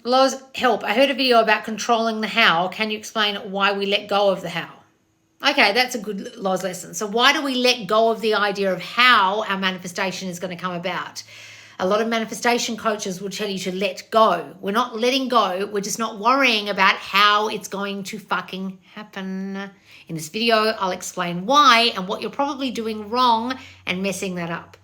Loz, help. I heard a video about controlling the how. Can you explain why we let go of the how? Okay, that's a good Loz lesson. So why do we let go of the idea of how our manifestation is going to come about? A lot of manifestation coaches will tell you to let go. We're not letting go. We're just not worrying about how it's going to fucking happen. In this video, I'll explain why and what you're probably doing wrong and messing that up.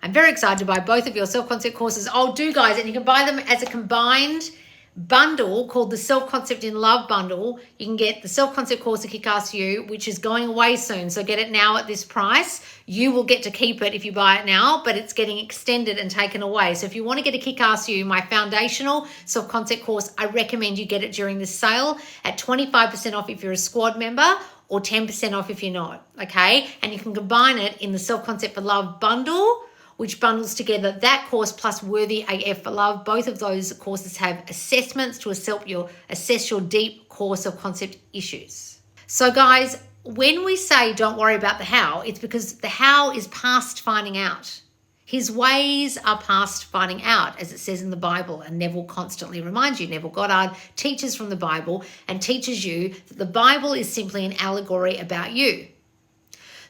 I'm very excited to buy both of your self-concept courses. Oh, do guys, and you can buy them as a combined bundle called the Self-Concept in Love bundle. You can get the self-concept course, A Kick-Ass You, which is going away soon. So get it now at this price. You will get to keep it if you buy it now, but it's getting extended and taken away. So if you want to get A Kick-Ass You, my foundational self-concept course, I recommend you get it during this sale at 25% off if you're a squad member or 10% off if you're not, okay? And you can combine it in the Self-Concept for Love bundle, which bundles together that course plus Worthy AF for Love. Both of those courses have assessments to assess your deep core self-concept issues. So guys, when we say don't worry about the how, it's because the how is past finding out. His ways are past finding out, as it says in the Bible, and Neville constantly reminds you. Neville Goddard teaches from the Bible and teaches you that the Bible is simply an allegory about you.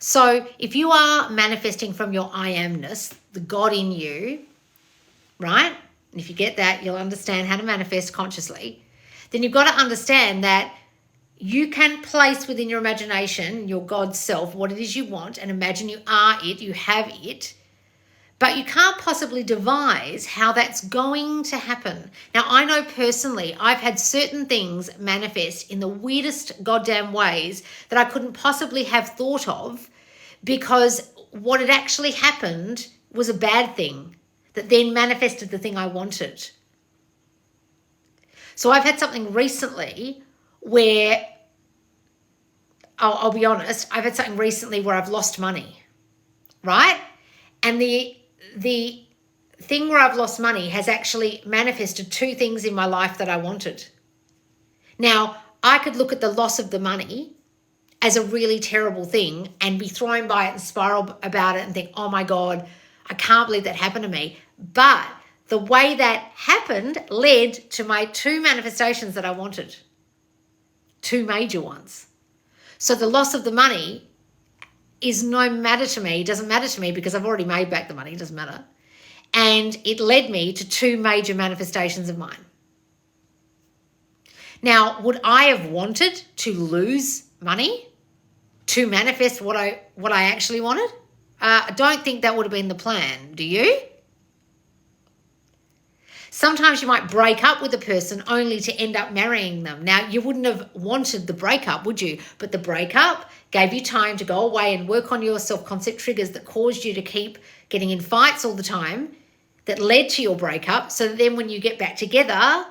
So if you are manifesting from your I amness, the God in you, right? And if you get that, you'll understand how to manifest consciously. Then you've got to understand that you can place within your imagination, your God self, what it is you want, and imagine you are it, you have it. But you can't possibly devise how that's going to happen. Now, I know personally, I've had certain things manifest in the weirdest goddamn ways that I couldn't possibly have thought of, because what had actually happened was a bad thing that then manifested the thing I wanted. So I've had something recently where, I'll be honest, I've had something recently where I've lost money, right? And the thing where I've lost money has actually manifested two things in my life that I wanted. Now, I could look at the loss of the money as a really terrible thing and be thrown by it and spiral about it and think, oh my God, I can't believe that happened to me. But the way that happened led to my two manifestations that I wanted, two major ones. So the loss of the money is no matter to me, doesn't matter to me because I've already made back the money, it doesn't matter. And it led me to two major manifestations of mine. Now, would I have wanted to lose money to manifest what I actually wanted? I don't think that would have been the plan. Do you? Sometimes you might break up with a person only to end up marrying them. Now, you wouldn't have wanted the breakup, would you? But the breakup gave you time to go away and work on your self-concept triggers that caused you to keep getting in fights all the time, that led to your breakup, so that then when you get back together,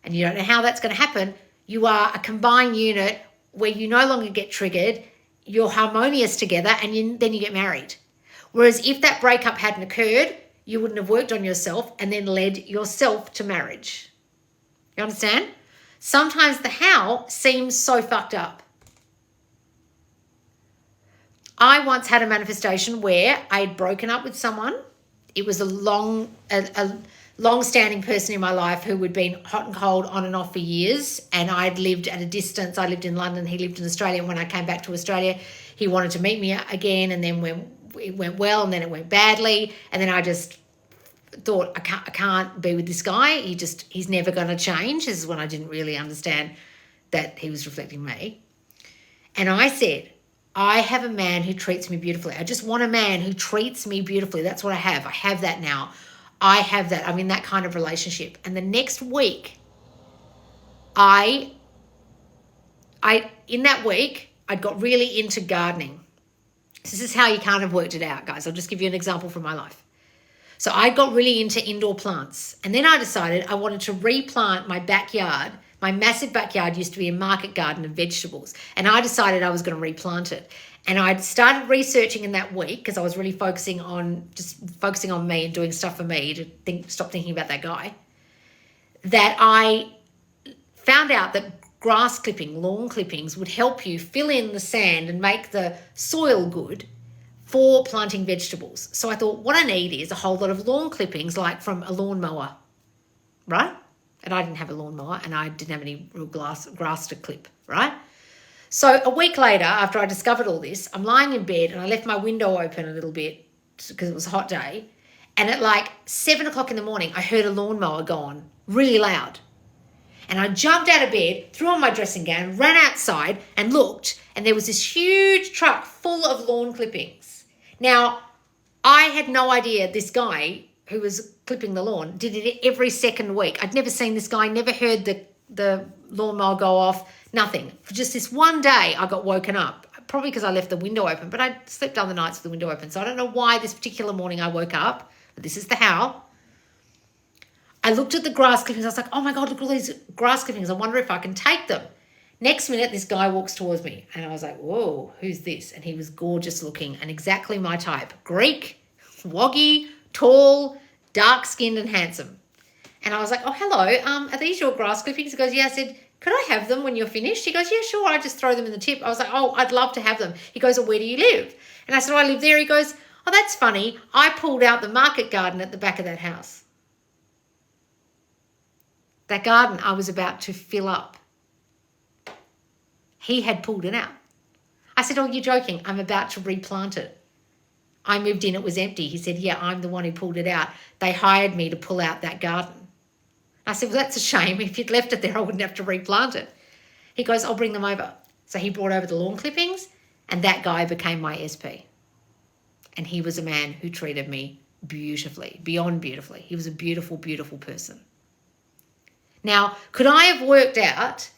and you don't know how that's going to happen, you are a combined unit where you no longer get triggered, you're harmonious together, and then you get married. Whereas if that breakup hadn't occurred, you wouldn't have worked on yourself and then led yourself to marriage. You understand? Sometimes the how seems so fucked up. I once had a manifestation where I had broken up with someone. It was a long-standing person in my life who had been hot and cold on and off for years, and I'd lived at a distance. I lived in London, he lived in Australia, and when I came back to Australia, he wanted to meet me again, and then it went well, and then it went badly, and then I just thought, I can't be with this guy. He's never going to change. This is when I didn't really understand that he was reflecting me. And I said, I have a man who treats me beautifully. I just want a man who treats me beautifully. That's what I have. I have that now. I have that. I'm in that kind of relationship. And the next week, in that week, I got really into gardening. This is how you can't have worked it out, guys. I'll just give you an example from my life. So I got really into indoor plants. And then I decided I wanted to replant my backyard. My massive backyard used to be a market garden of vegetables. And I decided I was going to replant it. And I'd started researching in that week because I was really focusing on me and doing stuff for me to stop thinking about that guy. That I found out that grass clipping, lawn clippings would help you fill in the sand and make the soil good for planting vegetables. So I thought what I need is a whole lot of lawn clippings, like from a lawnmower, right? And I didn't have a lawnmower and I didn't have any real grass to clip, right? So a week later, after I discovered all this, I'm lying in bed and I left my window open a little bit because it was a hot day. And at like 7 o'clock in the morning, I heard a lawnmower go on really loud. And I jumped out of bed, threw on my dressing gown, ran outside and looked, and there was this huge truck full of lawn clippings. Now, I had no idea this guy who was clipping the lawn did it every second week. I'd never seen this guy, never heard the lawnmower go off, nothing. For just this one day, I got woken up, probably because I left the window open, but I slept other nights with the window open. So I don't know why this particular morning I woke up, but this is the how. I looked at the grass clippings. I was like, oh my God, look at all these grass clippings. I wonder if I can take them. Next minute, this guy walks towards me and I was like, whoa, who's this? And he was gorgeous looking and exactly my type. Greek, woggy, tall, dark-skinned and handsome. And I was like, oh, hello, are these your grass clippings? He goes, yeah. I said, could I have them when you're finished? He goes, yeah, sure. I just throw them in the tip. I was like, oh, I'd love to have them. He goes, well, where do you live? And I said, oh, I live there. He goes, oh, that's funny. I pulled out the market garden at the back of that house. That garden I was about to fill up. He had pulled it out. I said, oh, you're joking. I'm about to replant it. I moved in, it was empty. He said, yeah, I'm the one who pulled it out. They hired me to pull out that garden. I said, well, that's a shame. If you'd left it there, I wouldn't have to replant it. He goes, I'll bring them over. So he brought over the lawn clippings and that guy became my SP. And he was a man who treated me beautifully, beyond beautifully. He was a beautiful, beautiful person. Now, could I have worked out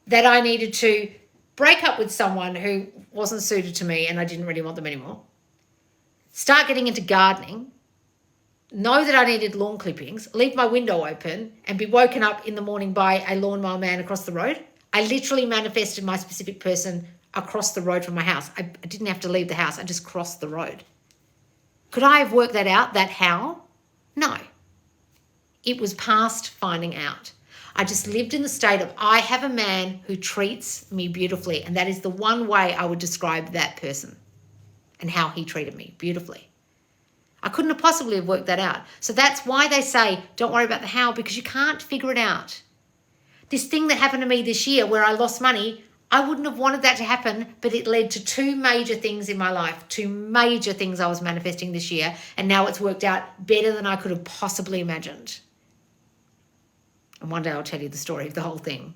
that I needed to break up with someone who wasn't suited to me and I didn't really want them anymore, start getting into gardening, know that I needed lawn clippings, leave my window open and be woken up in the morning by a lawnmower man across the road? I literally manifested my specific person across the road from my house. I didn't have to leave the house. I just crossed the road. Could I have worked that out, that how? No. It was past finding out. I just lived in the state of I have a man who treats me beautifully, and that is the one way I would describe that person and how he treated me beautifully. I couldn't have possibly have worked that out. So that's why they say don't worry about the how, because you can't figure it out. This thing that happened to me this year where I lost money, I wouldn't have wanted that to happen, but it led to 2 major things in my life, 2 major things I was manifesting this year, and now it's worked out better than I could have possibly imagined. And one day I'll tell you the story of the whole thing.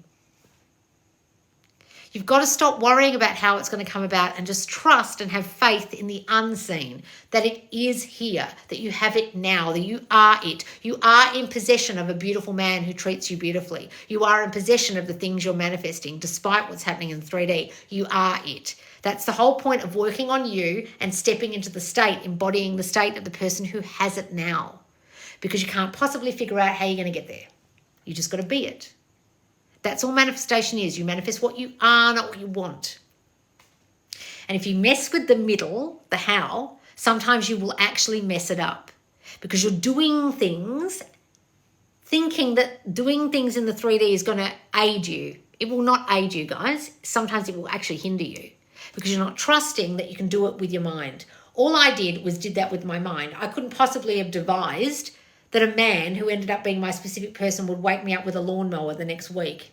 You've got to stop worrying about how it's going to come about and just trust and have faith in the unseen, that it is here, that you have it now, that you are it. You are in possession of a beautiful man who treats you beautifully. You are in possession of the things you're manifesting, despite what's happening in 3D. You are it. That's the whole point of working on you and stepping into the state, embodying the state of the person who has it now. Because you can't possibly figure out how you're going to get there. You just got to be it. That's all manifestation is. You manifest what you are, not what you want. And if you mess with the middle, the how, sometimes you will actually mess it up because you're doing things, thinking that doing things in the 3D is going to aid you. It will not aid you, guys. Sometimes it will actually hinder you because you're not trusting that you can do it with your mind. All I did that with my mind. I couldn't possibly have devised that a man who ended up being my specific person would wake me up with a lawnmower the next week.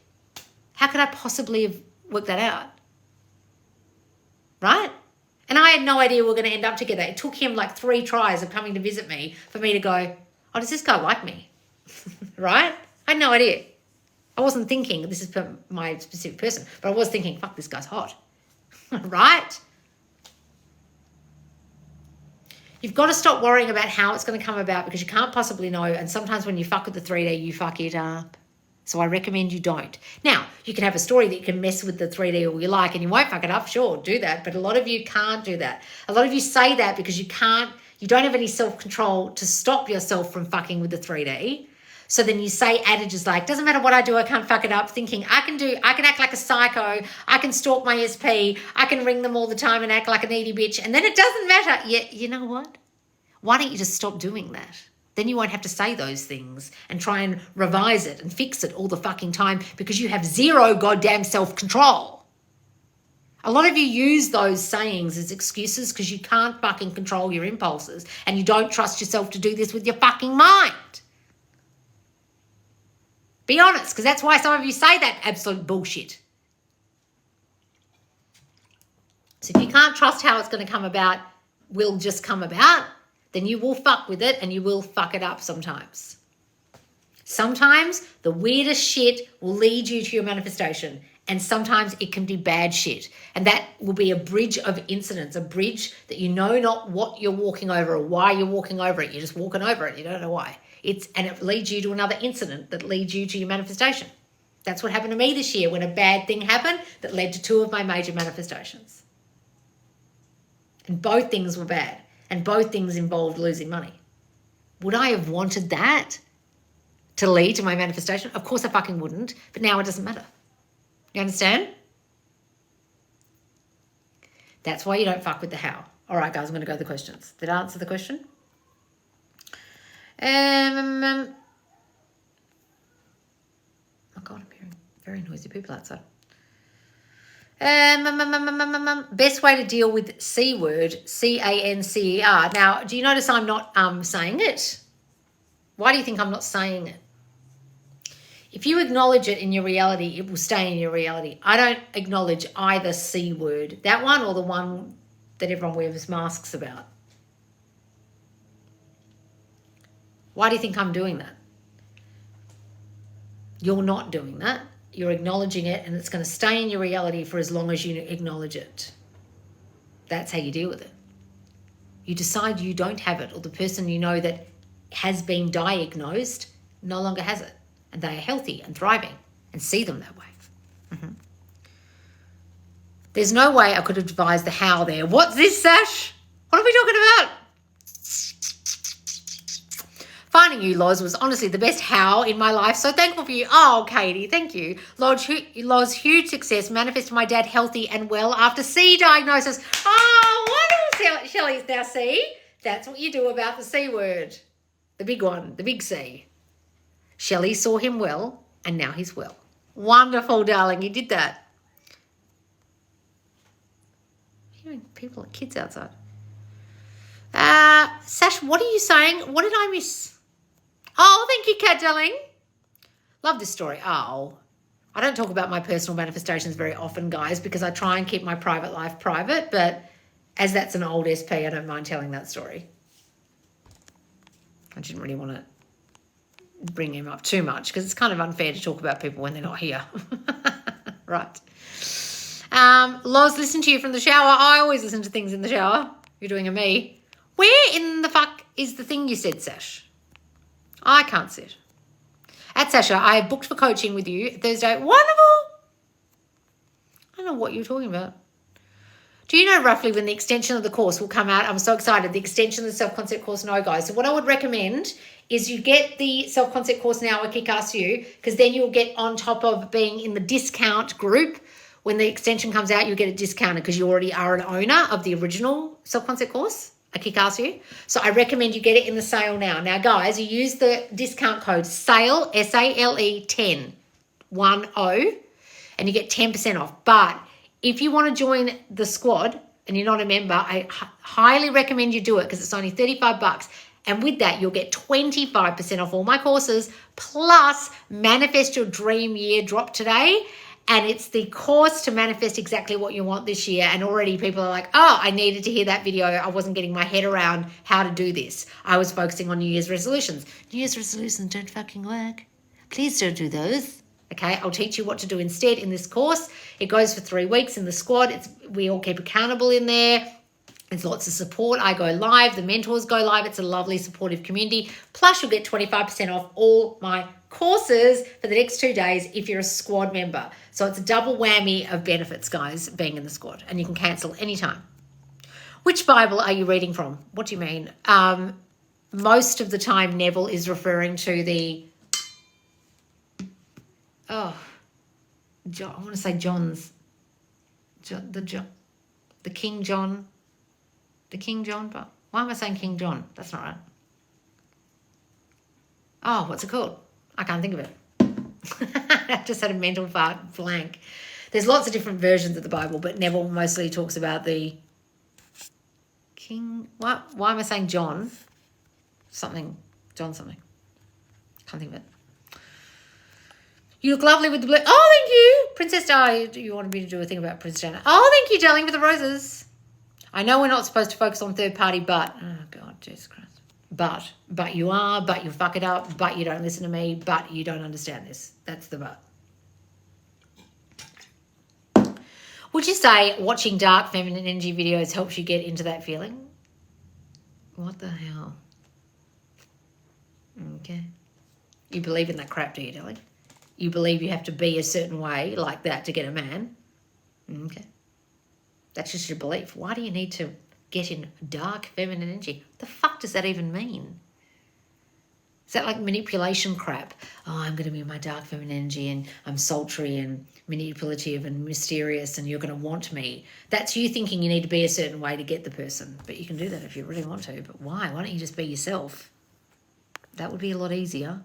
How could I possibly have worked that out? Right? And I had no idea we were going to end up together. It took him like 3 tries of coming to visit me for me to go, oh, does this guy like me? Right? I had no idea. I wasn't thinking this is for my specific person, but I was thinking, fuck, this guy's hot. Right? You've got to stop worrying about how it's going to come about because you can't possibly know. And sometimes when you fuck with the 3D, you fuck it up. So I recommend you don't. Now, you can have a story that you can mess with the 3D all you like and you won't fuck it up. Sure, do that. But a lot of you can't do that. A lot of you say that because you don't have any self-control to stop yourself from fucking with the 3D. So then you say adages like, doesn't matter what I do, I can't fuck it up, thinking I can act like a psycho, I can stalk my SP, I can ring them all the time and act like a needy bitch, and then it doesn't matter. Yeah, you know what? Why don't you just stop doing that? Then you won't have to say those things and try and revise it and fix it all the fucking time because you have zero goddamn self-control. A lot of you use those sayings as excuses because you can't fucking control your impulses and you don't trust yourself to do this with your fucking mind. Be honest, because that's why some of you say that absolute bullshit. So if you can't trust how it's going to come about, will just come about, then you will fuck with it and you will fuck it up sometimes. Sometimes the weirdest shit will lead you to your manifestation, and sometimes it can be bad shit. And that will be a bridge of incidents, a bridge that you know not what you're walking over or why you're walking over it. You're just walking over it. You don't know why. And it leads you to another incident that leads you to your manifestation. That's what happened to me this year when a bad thing happened that led to 2 of my major manifestations. And both things were bad. And both things involved losing money. Would I have wanted that to lead to my manifestation? Of course I fucking wouldn't. But now it doesn't matter. You understand? That's why you don't fuck with the how. All right, guys, I'm going to go to the questions. Did I answer the question? Oh, God, I'm hearing very noisy people outside. Best way to deal with C word, C-A-N-C-E-R. Now, do you notice I'm not saying it? Why do you think I'm not saying it? If you acknowledge it in your reality, it will stay in your reality. I don't acknowledge either C word, that one or the one that everyone wears masks about. Why do you think I'm doing that? You're not doing that. You're acknowledging it, and it's going to stay in your reality for as long as you acknowledge it. That's how you deal with it. You decide you don't have it, or the person you know that has been diagnosed no longer has it, and they are healthy and thriving, and see them that way. Mm-hmm. There's no way I could advise the how there. What's this, Sash? What are we talking about? Finding you, Loz, was honestly the best how in my life. So thankful for you. Oh, Katie, thank you. Loz, huge success. Manifested my dad healthy and well after C diagnosis. Oh, wonderful, Shelley. Now, C, that's what you do about the C word. The big one, the big C. Shelley saw him well, and now he's well. Wonderful, darling. You did that. Hearing people like kids outside. Sash, what are you saying? What did I miss? Oh, thank you, Kat, darling. Love this story. Oh, I don't talk about my personal manifestations very often, guys, because I try and keep my private life private. But as that's an old SP, I don't mind telling that story. I didn't really want to bring him up too much because it's kind of unfair to talk about people when they're not here. Right. Loz, listen to you from the shower. I always listen to things in the shower. You're doing a me. Where in the fuck is the thing you said, Sash? I can't see it. At Sasha, I have booked for coaching with you Thursday. Wonderful. I don't know what you're talking about. Do you know roughly when the extension of the course will come out? I'm so excited. The extension of the self-concept course, no, guys. So what I would recommend is you get the self-concept course now at Kick-Ass You, because then you'll get on top of being in the discount group. When the extension comes out, you'll get it discounted because you already are an owner of the original self-concept course. I Kick-Ass You. So I recommend you get it in the sale now. Now, guys, you use the discount code SALE, S-A-L-E 10, 1-0, and you get 10% off. But if you want to join the squad and you're not a member, I highly recommend you do it because it's only $35. And with that, you'll get 25% off all my courses, plus Manifest Your Dream Year drop today. And it's the course to manifest exactly what you want this year. And already people are like, oh, I needed to hear that video. I wasn't getting my head around how to do this. I was focusing on New Year's resolutions. New Year's resolutions don't fucking work. Please don't do those. Okay, I'll teach you what to do instead in this course. It goes for 3 weeks in the squad. We all keep accountable in there. There's lots of support. I go live. The mentors go live. It's a lovely supportive community. Plus, you'll get 25% off all my courses for the next 2 days if you're a squad member. So it's a double whammy of benefits, guys, being in the squad. And you can cancel anytime. Which Bible are you reading from? What do you mean? Most of the time, Neville is referring to the... I want to say John's... The King John... The King John, but why am I saying King John? That's not right. Oh, what's it called? I can't think of it. I just had a mental blank. There's lots of different versions of the Bible, but Neville mostly talks about the king. What? Why am I saying John? Something. John something. Can't think of it. You look lovely with the blue. Oh, thank you. Princess Di, you wanted me to do a thing about Princess Diana. Oh, thank you, darling, with the roses. I know we're not supposed to focus on third party, but, oh, God, Jesus Christ. But you are, but you fuck it up, but you don't listen to me, but you don't understand this. That's the but. Would you say watching dark feminine energy videos helps you get into that feeling? What the hell? Okay. You believe in that crap, do you, darling? You believe you have to be a certain way like that to get a man? Okay. That's just your belief. Why do you need to get in dark feminine energy? What the fuck does that even mean? Is that like manipulation crap? Oh, I'm going to be in my dark feminine energy and I'm sultry and manipulative and mysterious and you're going to want me. That's you thinking you need to be a certain way to get the person. But you can do that if you really want to. But why? Why don't you just be yourself? That would be a lot easier.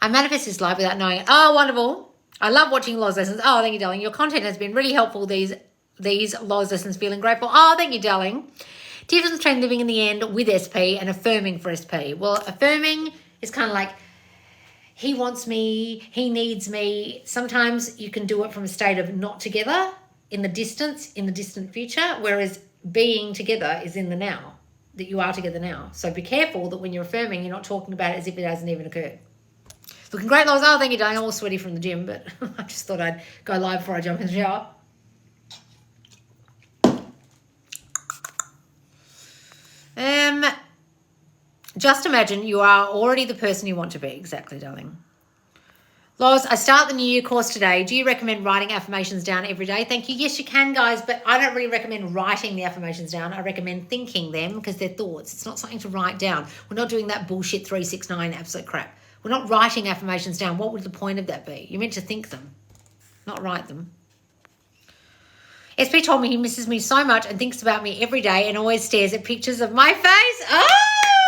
I manifest this life without knowing it. Oh, wonderful. I love watching Loz lessons. Oh, thank you, darling. Your content has been really helpful these Loz lessons. Feeling grateful. Oh, thank you, darling. Difference between living in the end with SP and affirming for SP. Well, affirming is kind of like, he wants me, he needs me. Sometimes you can do it from a state of not together, in the distant future, whereas being together is in the now, that you are together now. So be careful that when you're affirming, you're not talking about it as if it hasn't even occurred. Looking great, Loz. Oh, thank you, darling. I'm all sweaty from the gym, but I just thought I'd go live before I jump in the shower. Just imagine you are already the person you want to be. Exactly, darling. Loz, I start the New Year course today. Do you recommend writing affirmations down every day? Thank you. Yes, you can, guys, but I don't really recommend writing the affirmations down. I recommend thinking them because they're thoughts. It's not something to write down. We're not doing that bullshit 369 absolute crap. We're not writing affirmations down. What would the point of that be? You're meant to think them, not write them. SP told me he misses me so much and thinks about me every day and always stares at pictures of my face. Oh,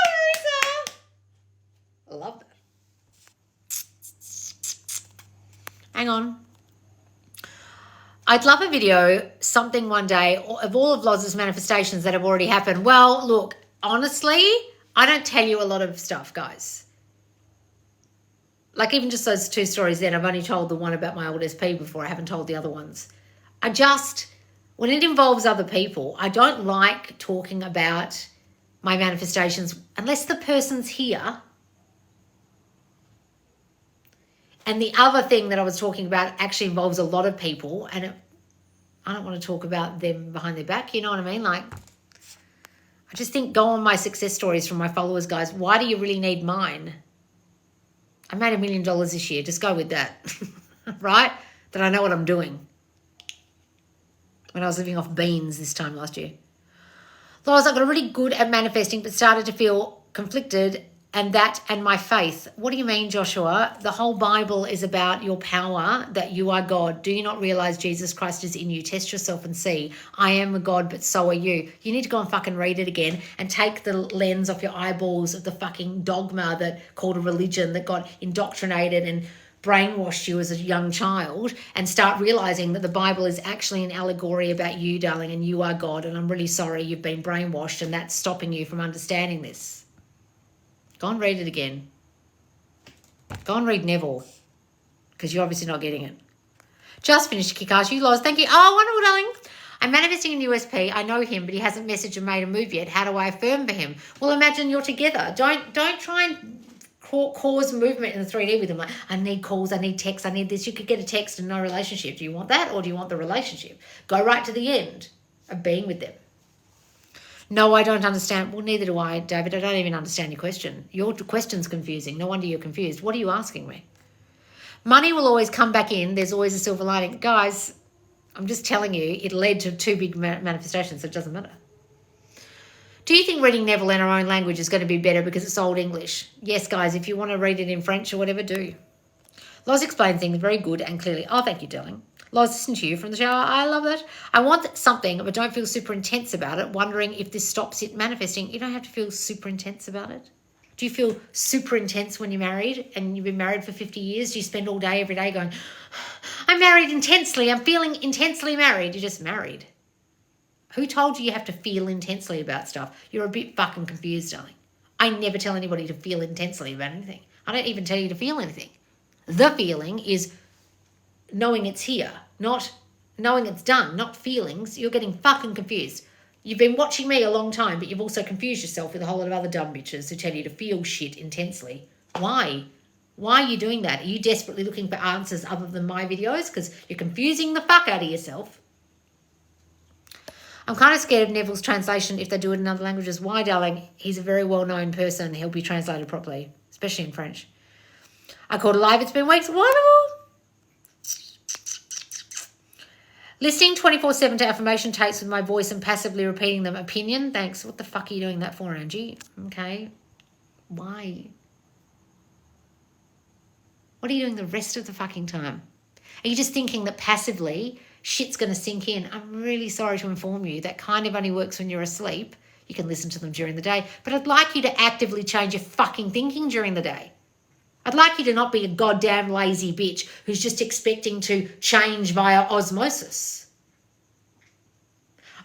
Marissa. I love that. Hang on. I'd love a video, something one day, of all of Loz's manifestations that have already happened. Well, look, honestly, I don't tell you a lot of stuff, guys. Like even just those two stories then, I've only told the one about my old SP before. I haven't told the other ones. When it involves other people, I don't like talking about my manifestations unless the person's here. And the other thing that I was talking about actually involves a lot of people, and I don't want to talk about them behind their back, you know what I mean? Like, I just think go on my success stories from my followers, guys. Why do you really need mine? I made $1 million this year. Just go with that, right? That I know what I'm doing. When I was living off beans this time last year. Loz, I got really good at manifesting, but started to feel conflicted and my faith. What do you mean, Joshua? The whole Bible is about your power, that you are God. Do you not realize Jesus Christ is in you? Test yourself and see. I am a God, but so are you. You need to go and fucking read it again and take the lens off your eyeballs of the fucking dogma that called a religion that got indoctrinated and brainwashed you as a young child, and start realizing that the Bible is actually an allegory about you, darling, and you are God. And I'm really sorry you've been brainwashed and that's stopping you from understanding this. Go and read it again. Go and read Neville, because you're obviously not getting it. Just finished Kikashi. You lost. Thank you. Oh, wonderful, darling. I'm manifesting a new SP. I know him, but he hasn't messaged and made a move yet. How do I affirm for him? Well, imagine you're together. Don't try and cause movement in the 3D with him. Like, I need calls, I need texts, I need this. You could get a text and no relationship. Do you want that, or do you want the relationship? Go right to the end of being with them. No, I don't understand. Well, neither do I, David. I don't even understand your question. Your question's confusing. No wonder you're confused. What are you asking me? Money will always come back in. There's always a silver lining. Guys, I'm just telling you, it led to two big manifestations, so it doesn't matter. Do you think reading Neville in our own language is going to be better because it's Old English? Yes, guys, if you want to read it in French or whatever, do. Loz explains things very good and clearly. Oh, thank you, darling. Loz, listen to you from the shower. I love that. I want something, but don't feel super intense about it, wondering if this stops it manifesting. You don't have to feel super intense about it. Do you feel super intense when you're married and you've been married for 50 years? Do you spend all day, every day going, I'm married intensely. I'm feeling intensely married. You're just married. Who told you have to feel intensely about stuff? You're a bit fucking confused, darling. I never tell anybody to feel intensely about anything. I don't even tell you to feel anything. The feeling is knowing it's here, not knowing it's done, not feelings. You're getting fucking confused. You've been watching me a long time, but you've also confused yourself with a whole lot of other dumb bitches who tell you to feel shit intensely. Why? Why are you doing that? Are you desperately looking for answers other than my videos? Because you're confusing the fuck out of yourself. I'm kind of scared of Neville's translation if they do it in other languages. Why, darling? He's a very well-known person. He'll be translated properly, especially in French. I called live. It's been weeks. Wonderful. Listening 24/7 to affirmation tapes with my voice and passively repeating them. Opinion? Thanks. What the fuck are you doing that for, Angie? Okay. Why? What are you doing the rest of the fucking time? Are you just thinking that passively shit's going to sink in? I'm really sorry to inform you that kind of only works when you're asleep. You can listen to them during the day. But I'd like you to actively change your fucking thinking during the day. I'd like you to not be a goddamn lazy bitch who's just expecting to change via osmosis.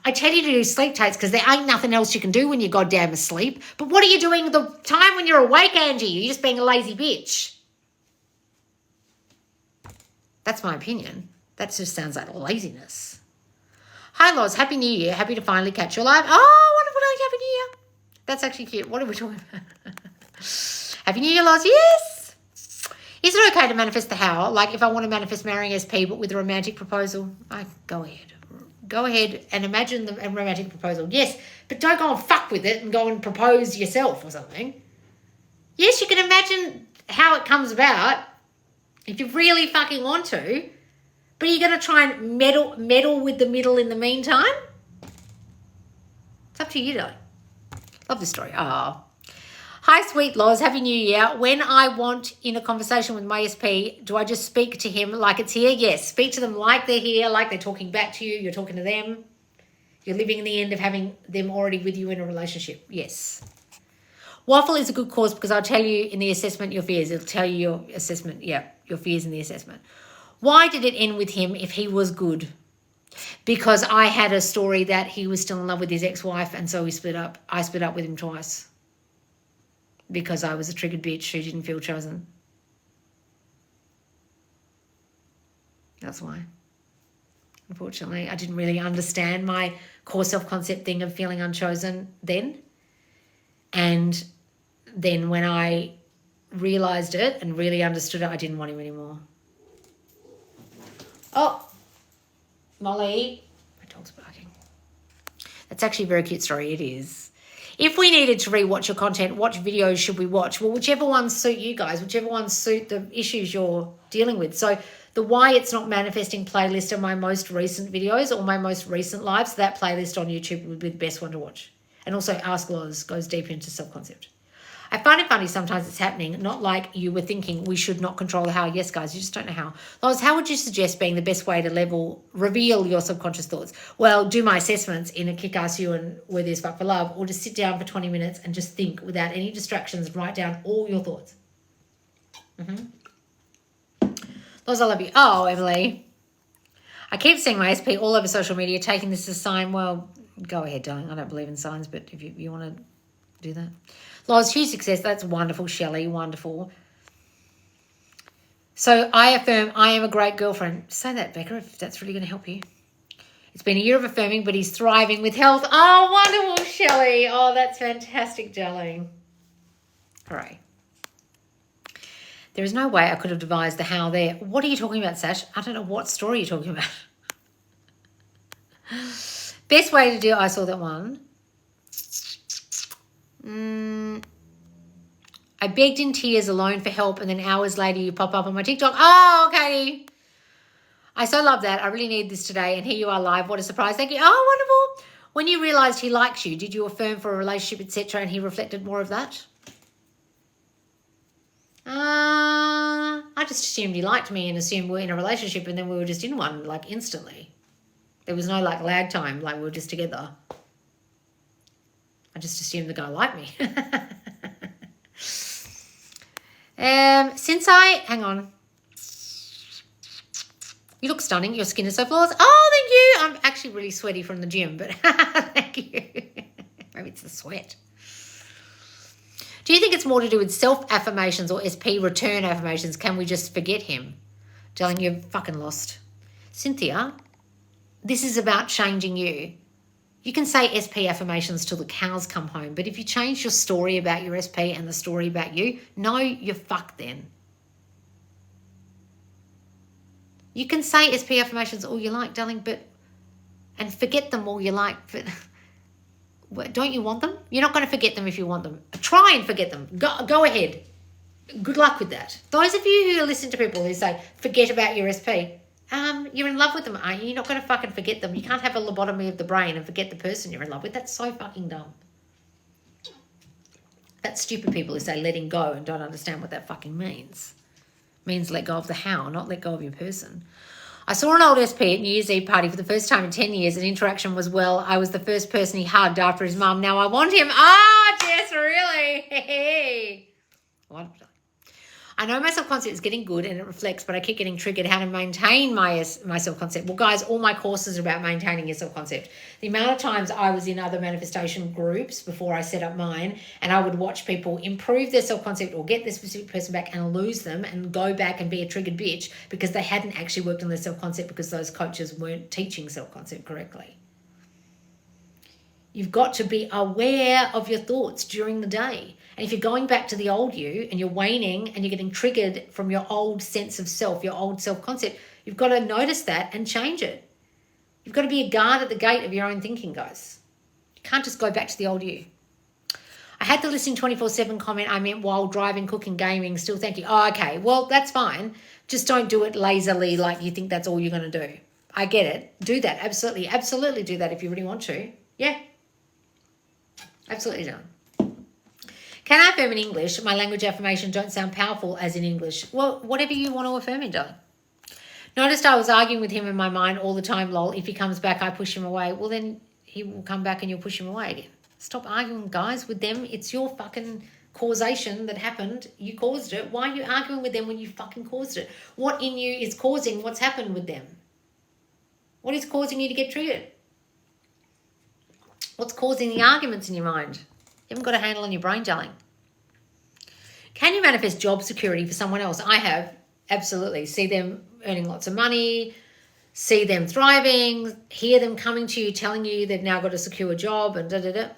I tell you to do sleep tapes because there ain't nothing else you can do when you're goddamn asleep. But what are you doing the time when you're awake, Angie? You're just being a lazy bitch. That's my opinion. That just sounds like laziness. Hi, Loz. Happy New Year. Happy to finally catch you live. Oh, wonderful day. Happy New Year. That's actually cute. What are we talking about? Happy New Year, Loz. Yes. Is it okay to manifest the how? Like if I want to manifest marrying SP but with a romantic proposal? Go ahead. Go ahead and imagine the romantic proposal. Yes, but don't go and fuck with it and go and propose yourself or something. Yes, you can imagine how it comes about if you really fucking want to, but you're going to try and meddle with the middle in the meantime? It's up to you, though. Love this story. Oh. Hi, sweet Loz. Happy New Year. When I want in a conversation with my SP, do I just speak to him like it's here? Yes. Speak to them like they're here, like they're talking back to you. You're talking to them. You're living in the end of having them already with you in a relationship. Yes. Waffle is a good course because I'll tell you in the assessment your fears. It'll tell you your assessment. Yeah, your fears in the assessment. Why did it end with him if he was good? Because I had a story that he was still in love with his ex-wife and so we split up. I split up with him twice. Because I was a triggered bitch who didn't feel chosen. That's why. Unfortunately, I didn't really understand my core self-concept thing of feeling unchosen then. And then when I realised it and really understood it, I didn't want him anymore. Oh, Molly. My dog's barking. That's actually a very cute story. It is. If we needed to rewatch your content, what videos should we watch? Well, whichever ones suit you guys, whichever ones suit the issues you're dealing with. So the Why It's Not Manifesting playlist are my most recent videos or my most recent lives. So that playlist on YouTube would be the best one to watch. And also Ask Loz goes deep into self-concept. I find it funny sometimes it's happening, not like you were thinking we should not control the how. Yes, guys, you just don't know how. Loz, how would you suggest being the best way to reveal your subconscious thoughts? Well, do my assessments in a Kick-Ass You and Worthy as Fuck for Love, or just sit down for 20 minutes and just think without any distractions and write down all your thoughts. Loz, I love you. Oh, Emily. I keep seeing my SP all over social media, taking this as a sign. Well, go ahead, darling. I don't believe in signs, but if you want to do that. Loz, huge success. That's wonderful, Shelley. Wonderful. So I affirm I am a great girlfriend. Say that, Becca, if that's really going to help you. It's been a year of affirming, but he's thriving with health. Oh, wonderful, Shelley. Oh, that's fantastic, darling. All right. There is no way I could have devised the how there. What are you talking about, Sash? I don't know what story you're talking about. Best way to do it, I saw that one. I begged in tears alone for help and then hours later you pop up on my TikTok. Oh, Katie. I so love that. I really need this today and here you are live. What a surprise. Thank you. Oh, wonderful. When you realised he likes you, did you affirm for a relationship, etc., and he reflected more of that? I just assumed he liked me and assumed we were in a relationship and then we were just in one, like, instantly. There was no, like, lag time, like we were just together. I just assumed the guy liked me. Hang on. You look stunning. Your skin is so flawless. Oh, thank you. I'm actually really sweaty from the gym, but thank you. Maybe it's the sweat. Do you think it's more to do with self-affirmations or SP return affirmations? Can we just forget him? Darling, you're fucking lost. Cynthia, this is about changing you. You can say SP affirmations till the cows come home, but if you change your story about your SP and the story about you, no, you're fucked then. You can say SP affirmations all you like, darling, and forget them all you like, but don't you want them? You're not going to forget them if you want them. Try and forget them. Go ahead. Good luck with that. Those of you who listen to people who say, forget about your SP, you're in love with them, aren't you? You're not going to fucking forget them. You can't have a lobotomy of the brain and forget the person you're in love with. That's so fucking dumb. That's stupid people who say letting go and don't understand what that fucking means. It means let go of the how, not let go of your person. I saw an old SP at New Year's Eve party for the first time in 10 years and interaction was well. I was the first person he hugged after his mum. Now I want him. Ah, Jess, really? What? I know my self-concept is getting good and it reflects, but I keep getting triggered how to maintain my self-concept. Well, guys, all my courses are about maintaining your self-concept. The amount of times I was in other manifestation groups before I set up mine and I would watch people improve their self-concept or get this specific person back and lose them and go back and be a triggered bitch because they hadn't actually worked on their self-concept because those coaches weren't teaching self-concept correctly. You've got to be aware of your thoughts during the day. And if you're going back to the old you and you're waning and you're getting triggered from your old sense of self, your old self-concept, you've got to notice that and change it. You've got to be a guard at the gate of your own thinking, guys. You can't just go back to the old you. I had the listening 24/7 comment. I meant while driving, cooking, gaming. Still, thank you. Oh, okay. Well, that's fine. Just don't do it lazily like you think that's all you're going to do. I get it. Do that. Absolutely. Absolutely do that if you really want to. Yeah. Absolutely don't. Can I affirm in English? My language affirmation don't sound powerful as in English. Well, whatever you want to affirm in, darling. Noticed I was arguing with him in my mind all the time, lol. If he comes back, I push him away. Well, then he will come back and you'll push him away again. Stop arguing, guys, with them. It's your fucking causation that happened. You caused it. Why are you arguing with them when you fucking caused it? What in you is causing what's happened with them? What is causing you to get triggered? What's causing the arguments in your mind? You haven't got a handle on your brain, darling. Can you manifest job security for someone else? I have, absolutely. See them earning lots of money, see them thriving, hear them coming to you, telling you they've now got a secure job and da-da-da.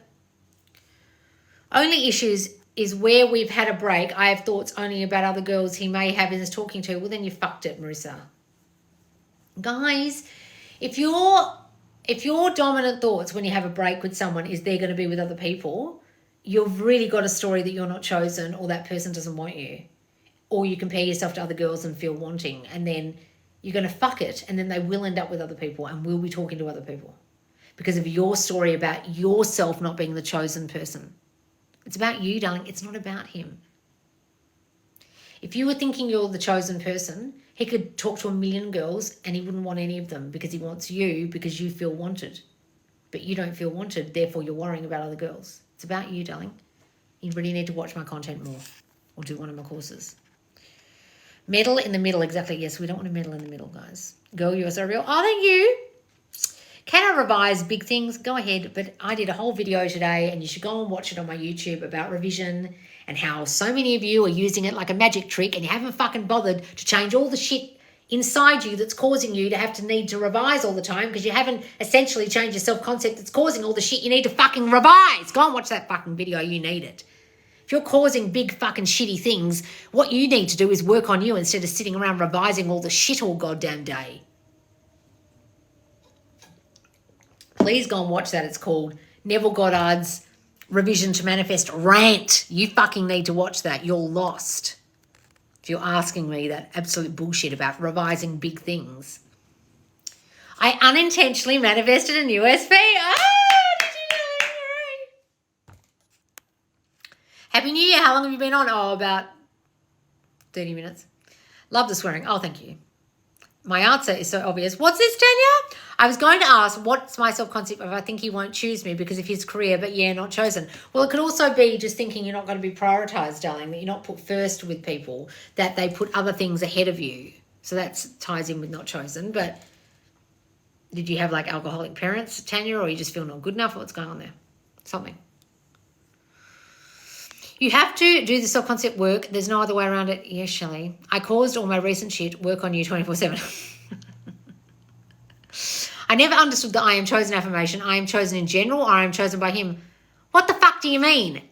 Only issues is where we've had a break. I have thoughts only about other girls he may have and is talking to. Well, then you fucked it, Marissa. Guys, if your dominant thoughts when you have a break with someone is they're going to be with other people, you've really got a story that you're not chosen or that person doesn't want you. Or you compare yourself to other girls and feel wanting and then you're going to fuck it and then they will end up with other people and will be talking to other people because of your story about yourself not being the chosen person. It's about you, darling. It's not about him. If you were thinking you're the chosen person, he could talk to 1,000,000 girls and he wouldn't want any of them because he wants you because you feel wanted. But you don't feel wanted, therefore you're worrying about other girls. It's about you, darling. You really need to watch my content more or do one of my courses. Meddle in the middle, exactly. Yes, we don't want to meddle in the middle, guys. Girl, you're so real. Oh, thank you. Can I revise big things? Go ahead. But I did a whole video today and you should go and watch it on my YouTube about revision and how so many of you are using it like a magic trick and you haven't fucking bothered to change all the shit inside you that's causing you to have to need to revise all the time because you haven't essentially changed your self-concept that's causing all the shit you need to fucking revise. Go and watch that fucking video. You need it. If you're causing big fucking shitty things, what you need to do is work on you instead of sitting around revising all the shit all goddamn day. Please go and watch that. It's called Neville Goddard's Revision to Manifest Rant. You fucking need to watch that. You're lost. If you're asking me that absolute bullshit about revising big things. I unintentionally manifested a new SP. Did you know? Happy New Year. How long have you been on? Oh, about 30 minutes. Love the swearing. Oh, thank you. My answer is so obvious. What's this, Tanya? I was going to ask, what's my self-concept if I think he won't choose me because of his career, but yeah, not chosen. Well, it could also be just thinking you're not going to be prioritized, darling, that you're not put first with people, that they put other things ahead of you. So that ties in with not chosen. But did you have like alcoholic parents, Tanya, or you just feel not good enough? What's going on there? Something. You have to do the self-concept work. There's no other way around it. Yes, Shelley. I caused all my recent shit. Work on you 24/7. I never understood the I am chosen affirmation. I am chosen in general, or I am chosen by him. What the fuck do you mean?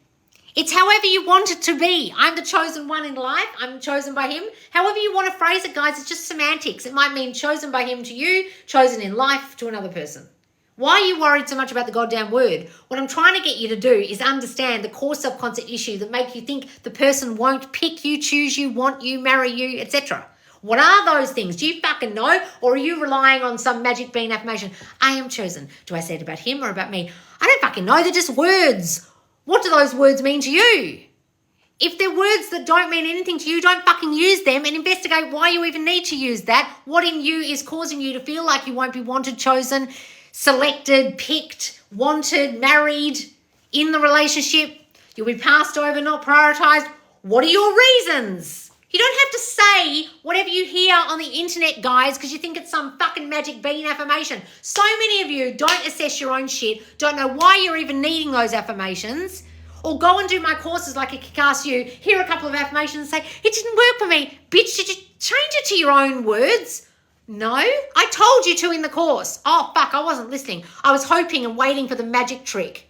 It's however you want it to be. I'm the chosen one in life. I'm chosen by him. However you want to phrase it, guys, it's just semantics. It might mean chosen by him to you, chosen in life to another person. Why are you worried so much about the goddamn word? What I'm trying to get you to do is understand the core self-concept issue that make you think the person won't pick you, choose you, want you, marry you, etc. What are those things? Do you fucking know? Or are you relying on some magic bean affirmation? I am chosen. Do I say it about him or about me? I don't fucking know. They're just words. What do those words mean to you? If they're words that don't mean anything to you, don't fucking use them and investigate why you even need to use that. What in you is causing you to feel like you won't be wanted, chosen, selected, picked, wanted, married, in the relationship. You'll be passed over, not prioritized. What are your reasons? You don't have to say whatever you hear on the internet, guys, because you think it's some fucking magic bean affirmation. So many of you don't assess your own shit, don't know why you're even needing those affirmations, or go and do my courses like a kick-ass you, hear a couple of affirmations and say, it didn't work for me. Bitch, did you change it to your own words? No, I told you to in the course. Oh, fuck, I wasn't listening. I was hoping and waiting for the magic trick.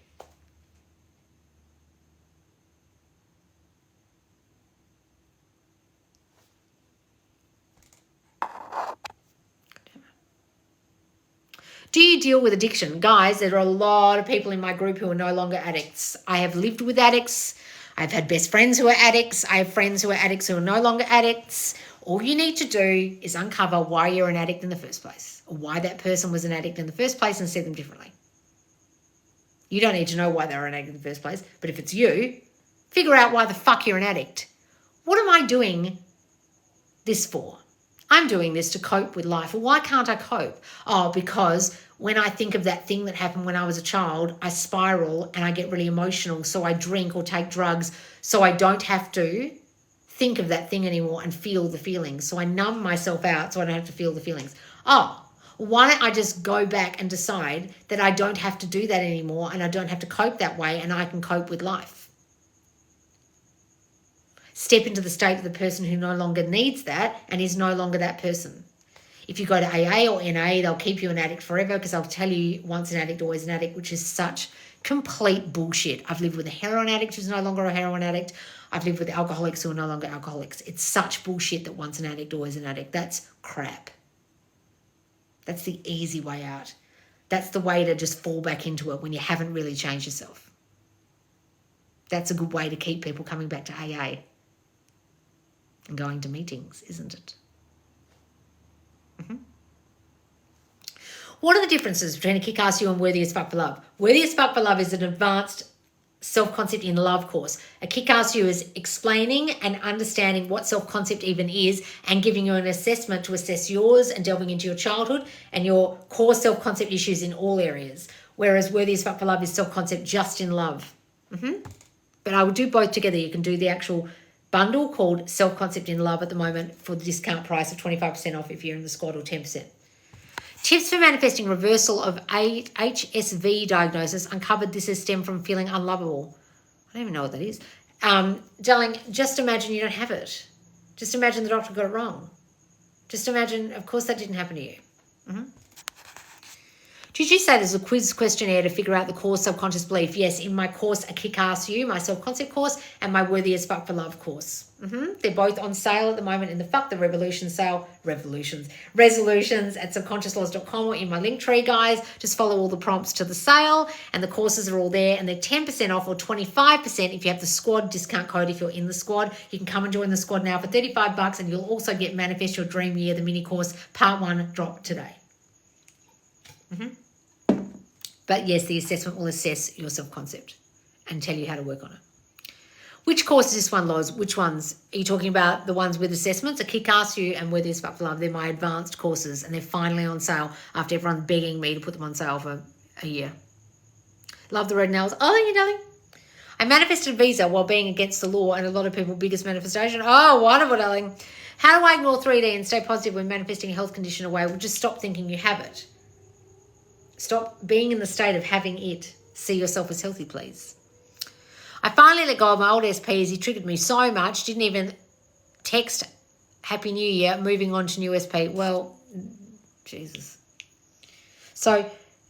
Do you deal with addiction? Guys, there are a lot of people in my group who are no longer addicts. I have lived with addicts. I've had best friends who are addicts. I have friends who are addicts who are no longer addicts. All you need to do is uncover why you're an addict in the first place, or why that person was an addict in the first place, and see them differently. You don't need to know why they were an addict in the first place, but if it's you, figure out why the fuck you're an addict. What am I doing this for? I'm doing this to cope with life. Well, why can't I cope? Oh, because when I think of that thing that happened when I was a child, I spiral and I get really emotional. So I drink or take drugs so I don't have to think of that thing anymore and feel the feelings. So I numb myself out so I don't have to feel the feelings. Oh, why don't I just go back and decide that I don't have to do that anymore and I don't have to cope that way and I can cope with life? Step into the state of the person who no longer needs that and is no longer that person. If you go to AA or NA, they'll keep you an addict forever because they'll tell you once an addict, always an addict, which is such complete bullshit. I've lived with a heroin addict who's no longer a heroin addict. I've lived with alcoholics who are no longer alcoholics. It's such bullshit that once an addict, always an addict. That's crap. That's the easy way out. That's the way to just fall back into it when you haven't really changed yourself. That's a good way to keep people coming back to AA and going to meetings, isn't it? Mm-hmm. What are the differences between a kick-ass you and worthy as fuck for love? Worthy as fuck for love is an advanced self-concept in love course. A kick-ass you is explaining and understanding what self-concept even is and giving you an assessment to assess yours and delving into your childhood and your core self-concept issues in all areas. Whereas worthy as fuck for love is self-concept just in love. But I would do both together. You can do the actual bundle called Self-Concept in Love at the moment for the discount price of 25% off if you're in the squad, or 10%. Tips for manifesting reversal of HSV diagnosis. Uncovered this has stemmed from feeling unlovable. I don't even know what that is. Darling, just imagine you don't have it. Just imagine the doctor got it wrong. Just imagine, of course that didn't happen to you. Did you say there's a quiz questionnaire to figure out the core subconscious belief? Yes, in my course, A Kick-Ass You, my self-concept course, and my Worthy as Fuck for Love course. They're both on sale at the moment in the Fuck the Revolution sale. Resolutions at subconsciouslaws.com or in my link tree, guys. Just follow all the prompts to the sale, and the courses are all there, and they're 10% off or 25% if you have the squad discount code. If you're in the squad, you can come and join the squad now for $35, and you'll also get Manifest Your Dream Year, the mini course, part 1, drop today. But yes, the assessment will assess your self-concept and tell you how to work on it. Which course is this one, Loz? Which ones? Are you talking about the ones with assessments? A Kick-Ass You and Where There's Fuck for Love. They're my advanced courses, and they're finally on sale after everyone's begging me to put them on sale for a year. Love the red nails. Oh, thank you, darling. I manifested a visa while being against the law, and a lot of people, biggest manifestation. Oh, wonderful, darling. How do I ignore 3D and stay positive when manifesting a health condition away? Well, just stop thinking you have it. Stop being in the state of having it. See yourself as healthy, please. I finally let go of my old SP as he triggered me so much. Didn't even text Happy New Year, moving on to new SP. Well, Jesus. So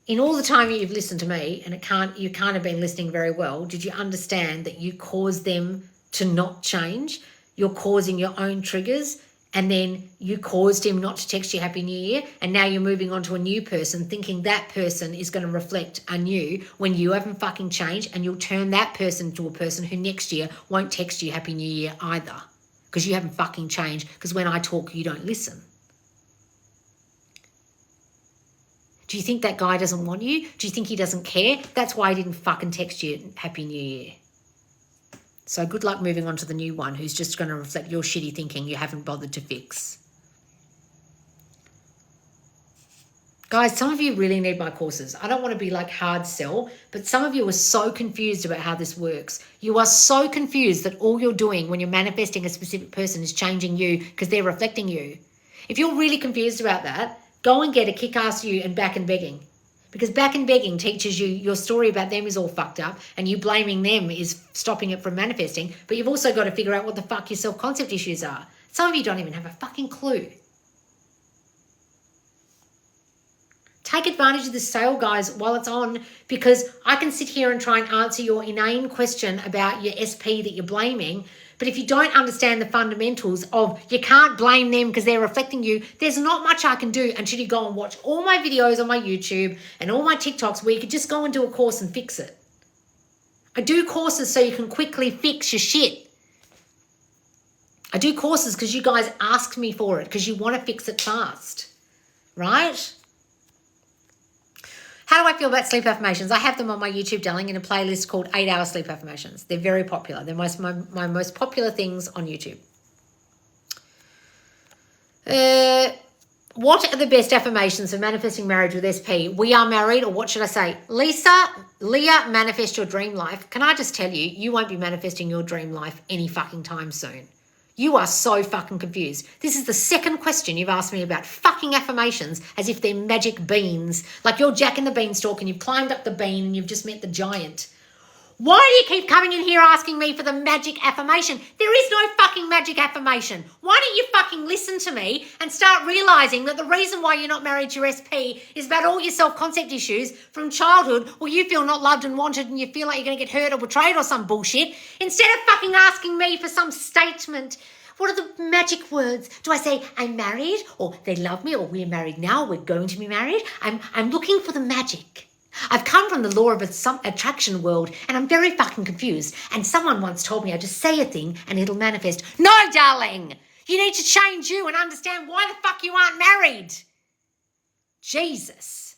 in all the time you've listened to me, and you can't have been listening very well, did you understand that you caused them to not change? You're causing your own triggers, and then you caused him not to text you Happy New Year, and now you're moving on to a new person thinking that person is going to reflect on you when you haven't fucking changed, and you'll turn that person to a person who next year won't text you Happy New Year either because you haven't fucking changed, because when I talk, you don't listen. Do you think that guy doesn't want you? Do you think he doesn't care? That's why he didn't fucking text you Happy New Year. So good luck moving on to the new one who's just going to reflect your shitty thinking you haven't bothered to fix. Guys, some of you really need my courses. I don't want to be like hard sell, but some of you are so confused about how this works. You are so confused that all you're doing when you're manifesting a specific person is changing you because they're reflecting you. If you're really confused about that, go and get a Kick-Ass You and Back and Begging. Because Back and Begging teaches you your story about them is all fucked up, and you blaming them is stopping it from manifesting. But you've also got to figure out what the fuck your self-concept issues are. Some of you don't even have a fucking clue. Take advantage of this sale, guys, while it's on, because I can sit here and try and answer your inane question about your SP that you're blaming. But if you don't understand the fundamentals of you can't blame them because they're reflecting you, there's not much I can do until you go and watch all my videos on my YouTube and all my TikToks where you could just go and do a course and fix it. I do courses so you can quickly fix your shit. I do courses because you guys ask me for it, because you want to fix it fast, right? How do I feel about sleep affirmations? I have them on my YouTube, darling, in a playlist called 8-Hour Sleep Affirmations. They're very popular. They're my most popular things on YouTube. What are the best affirmations for manifesting marriage with SP? We are married, or what should I say? Leah, manifest your dream life. Can I just tell you, you won't be manifesting your dream life any fucking time soon. You are so fucking confused. This is the second question you've asked me about fucking affirmations as if they're magic beans. Like you're Jack in the Beanstalk and you've climbed up the bean and you've just met the giant. Why do you keep coming in here asking me for the magic affirmation? There is no fucking magic affirmation. Why don't you fucking listen to me and start realising that the reason why you're not married to your SP is about all your self-concept issues from childhood, where you feel not loved and wanted and you feel like you're going to get hurt or betrayed or some bullshit, instead of fucking asking me for some statement. What are the magic words? Do I say I'm married, or they love me, or we're married now, we're going to be married? I'm looking for the magic. I've come from the law of attraction world, and I'm very fucking confused. And someone once told me I just say a thing and it'll manifest. No, darling! You need to change you and understand why the fuck you aren't married. Jesus.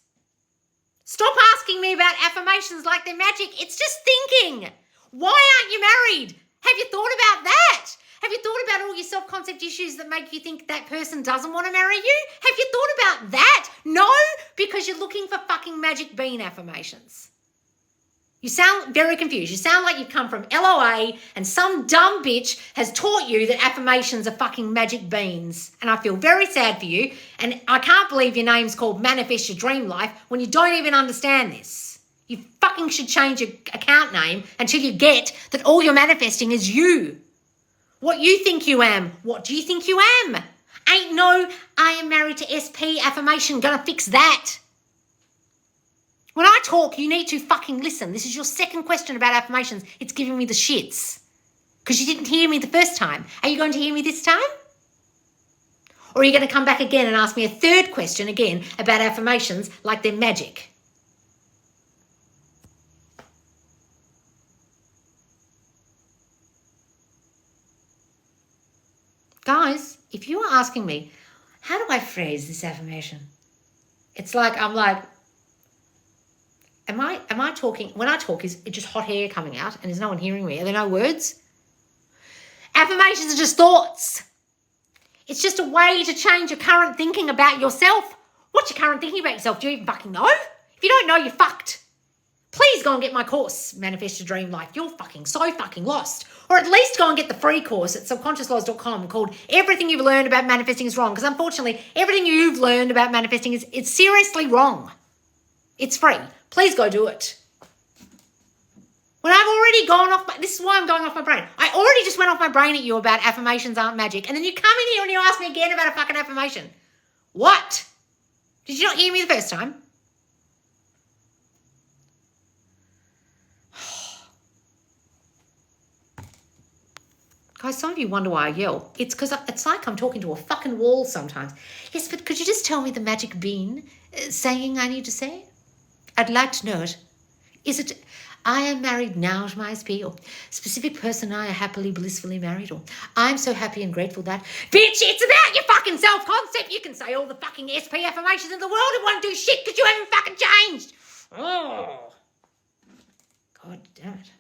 Stop asking me about affirmations like they're magic. It's just thinking. Why aren't you married? Have you thought about that? Have you thought about all your self-concept issues that make you think that person doesn't want to marry you? Have you thought about that? No, because you're looking for fucking magic bean affirmations. You sound very confused. You sound like you've come from LOA and some dumb bitch has taught you that affirmations are fucking magic beans. And I feel very sad for you. And I can't believe your name's called Manifest Your Dream Life when you don't even understand this. You fucking should change your account name until you get that all you're manifesting is you. What you think you am. What do you think you am? Ain't no I am married to SP affirmation gonna fix that. When I talk, you need to fucking listen. This is your second question about affirmations. It's giving me the shits. Because you didn't hear me the first time. Are you going to hear me this time? Or are you going to come back again and ask me a third question again about affirmations like they're magic? Guys, if you are asking me, how do I phrase this affirmation? It's like, I'm like, am I talking, when I talk, is it just hot air coming out and there's no one hearing me? Are there no words? Affirmations are just thoughts. It's just a way to change your current thinking about yourself. What's your current thinking about yourself? Do you even fucking know? If you don't know, you're fucked. Please go and get my course, Manifest Your Dream Life. You're fucking so fucking lost. Or at least go and get the free course at subconsciouslaws.com called Everything You've Learned About Manifesting is Wrong. Because unfortunately, everything you've learned about manifesting it's seriously wrong. It's free. Please go do it. When I've already gone off, this is why I'm going off my brain. I already just went off my brain at you about affirmations aren't magic. And then you come in here and you ask me again about a fucking affirmation. What? Did you not hear me the first time? Guys, some of you wonder why I yell. It's because it's like I'm talking to a fucking wall sometimes. Yes, but could you just tell me the magic bean saying I need to say? I'd like to know it. Is it, I am married now to my SP, or specific person I are happily, blissfully married, or I'm so happy and grateful that... Bitch, it's about your fucking self-concept. You can say all the fucking SP affirmations in the world. It won't do shit because you haven't fucking changed. Oh. God damn it.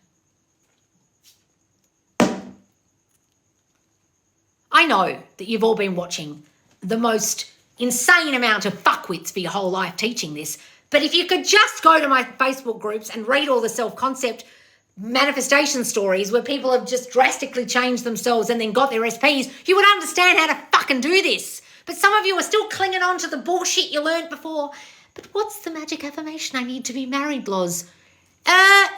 I know that you've all been watching the most insane amount of fuckwits for your whole life teaching this, but if you could just go to my Facebook groups and read all the self-concept manifestation stories where people have just drastically changed themselves and then got their SPs, you would understand how to fucking do this. But some of you are still clinging on to the bullshit you learned before. But what's the magic affirmation I need to be married, Loz?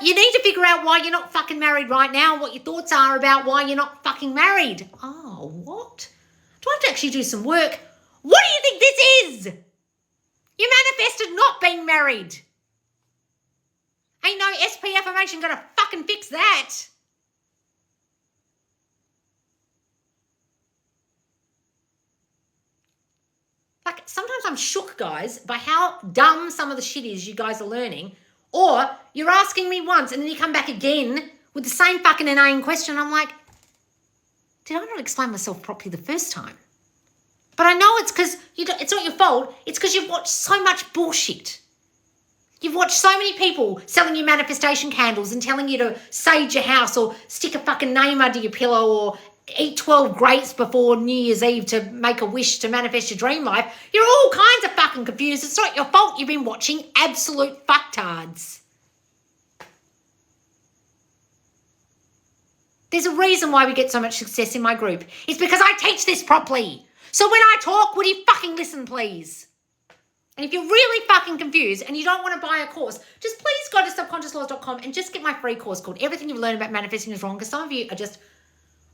You need to figure out why you're not fucking married right now, what your thoughts are about why you're not fucking married. Oh, what? Do I have to actually do some work? What do you think this is? You manifested not being married. Ain't no SP affirmation gonna fucking fix that. Like, sometimes I'm shook, guys, by how dumb some of the shit is you guys are learning. Or you're asking me once and then you come back again with the same fucking inane question. I'm like, did I not explain myself properly the first time? But I know it's because it's not your fault. It's because you've watched so much bullshit. You've watched so many people selling you manifestation candles and telling you to sage your house or stick a fucking name under your pillow or eat 12 grapes before New Year's Eve to make a wish to manifest your dream life. You're all kinds of fucking confused. It's not your fault you've been watching absolute fucktards. There's a reason why we get so much success in my group. It's because I teach this properly. So when I talk, would you fucking listen, please? And if you're really fucking confused and you don't want to buy a course, just please go to subconsciouslaws.com and just get my free course called Everything You've Learned About Manifesting is Wrong, because some of you are just...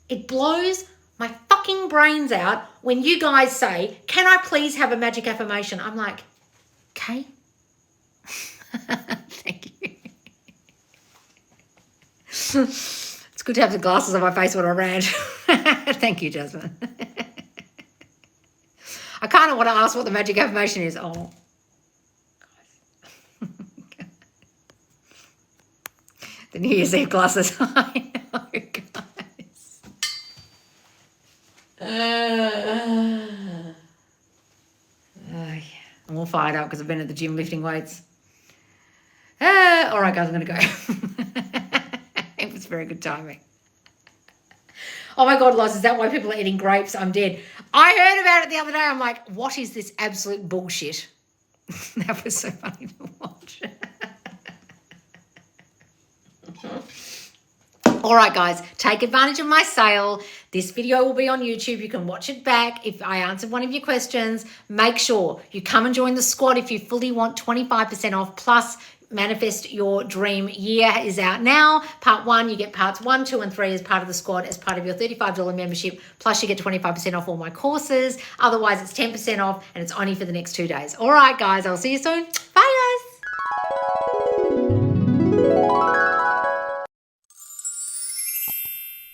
It blows my fucking brains out when you guys say, can I please have a magic affirmation? I'm like, okay. Thank you. It's good to have the glasses on my face when I rant. Thank you, Jasmine. I kind of want to ask what the magic affirmation is. Oh, guys. The New Year's Eve glasses. I know, guys. I'm all fired up because I've been at the gym lifting weights. All right, guys, I'm going to go. It was very good timing. Oh my God, Loz, is that why people are eating grapes? I'm dead. I heard about it the other day. I'm like, what is this absolute bullshit? That was so funny to watch. All right, guys, take advantage of my sale. This video will be on YouTube. You can watch it back. If I answered one of your questions, make sure you come and join the squad if you fully want 25% off plus Manifest Your Dream Year is out now. Part 1, you get parts 1, 2, and 3 as part of the squad, as part of your $35 membership, plus you get 25% off all my courses. Otherwise, it's 10% off, and it's only for the next 2 days. All right, guys, I'll see you soon. Bye, guys.